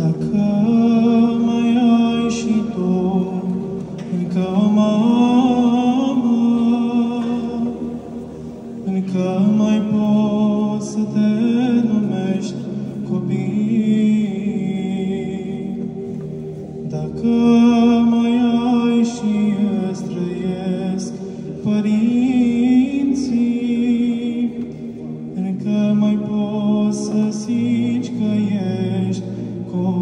Dacă mai ai și tu încă o mamă, încă mai poți să te numești copil. Dacă mai ai și îți trăiesc părinții, încă mai poți să zici că ești copil.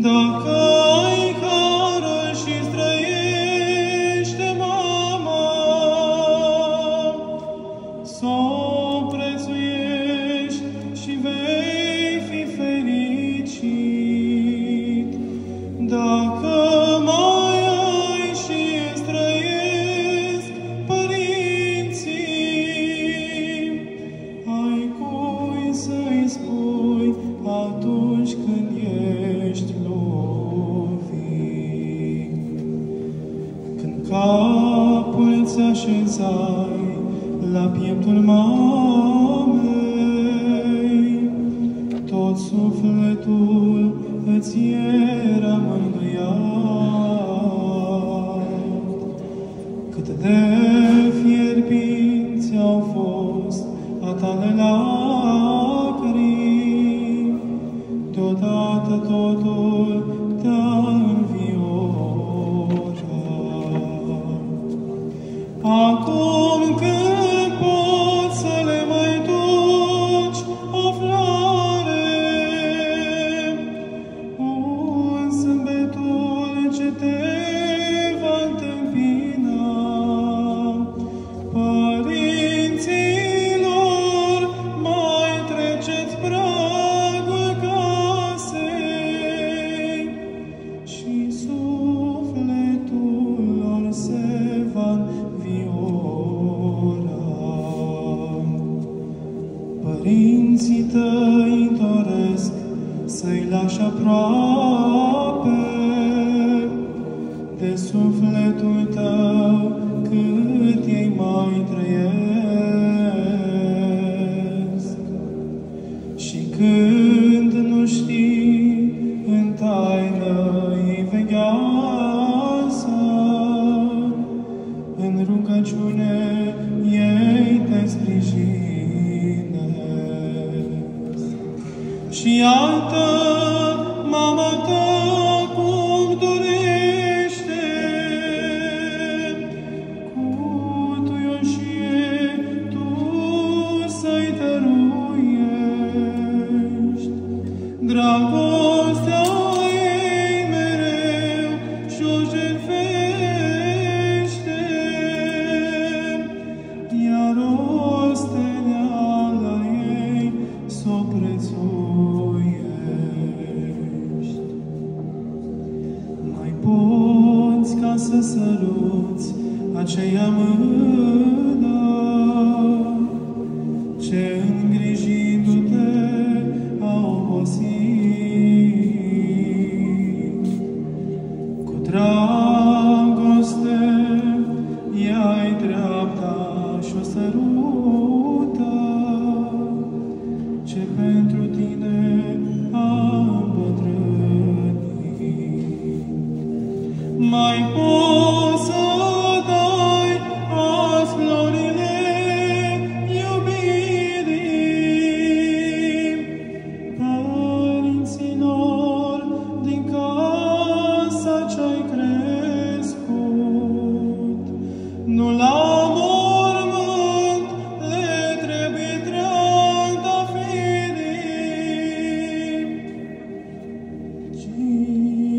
Dacă ai harul și-ți trăiește mama, s-o prețuiești și vei fi fericit. Dacă mai ai și îți trăiesc părinții, ai cui să-i spui atunci când ești lovit. Când capul ți așezai la pieptul mamei, tot sufletul îți era mângâiat. Cât de fierbinți au fost a tale lacrimi, deodată totul te-a înviorat. Acum când poți să le mai duci o floare, un zâmbetul ce te va întâmpina, părinților, mai treceți pragul casei și sufletul lor se va înviora. Părinții tăi doresc să-i lași aproape de sufletul tău cât ei mai trăiesc. Și când nu știi, în taină ei veghează, în rugăciune ei te sprijinesc. Și iată, mama ta cum dorește, cu duioșie tu să-i dăruiești dragostea ei mereu și-o jertfește, iar osteneala ei s-o prețuiești. Mai poți ca să săruți aceea mână ce, îngrijindu-te, a obosit. Cu dragoste ia-i dreapta și-o sărută, ce pentru tine a îmbătrânit. Mai poți să dai azi florile iubirii părinților din casa ce-ai crescut. Nu la mormânt le trebuie trandafirii, ci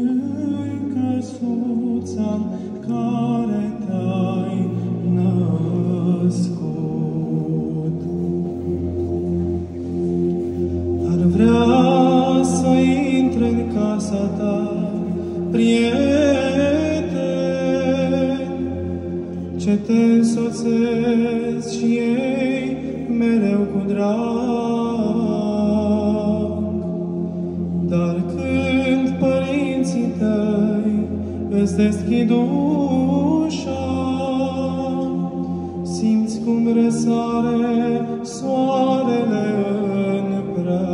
în căsuța care te-ai născut. Ar vrea să intre în casa ta prieteni ce te însoțesc și ei mereu cu drag. Dar când părinții tăi îți deschid ușa, simți cum răsare soarele în prag.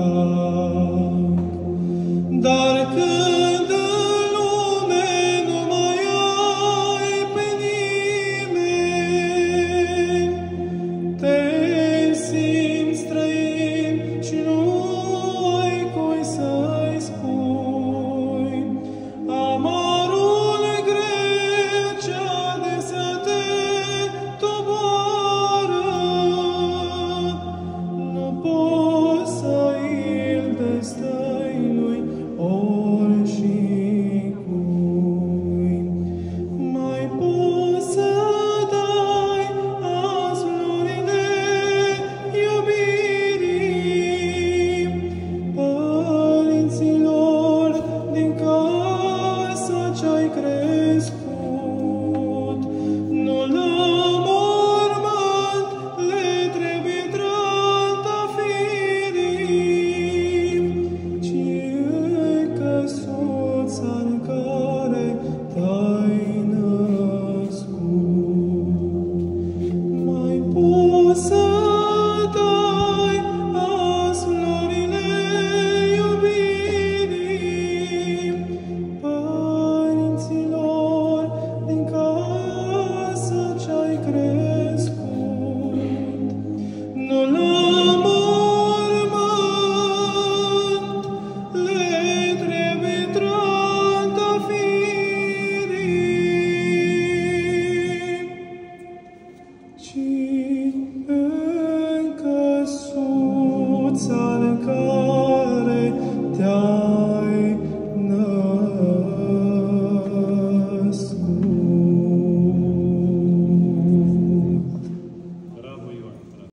stăm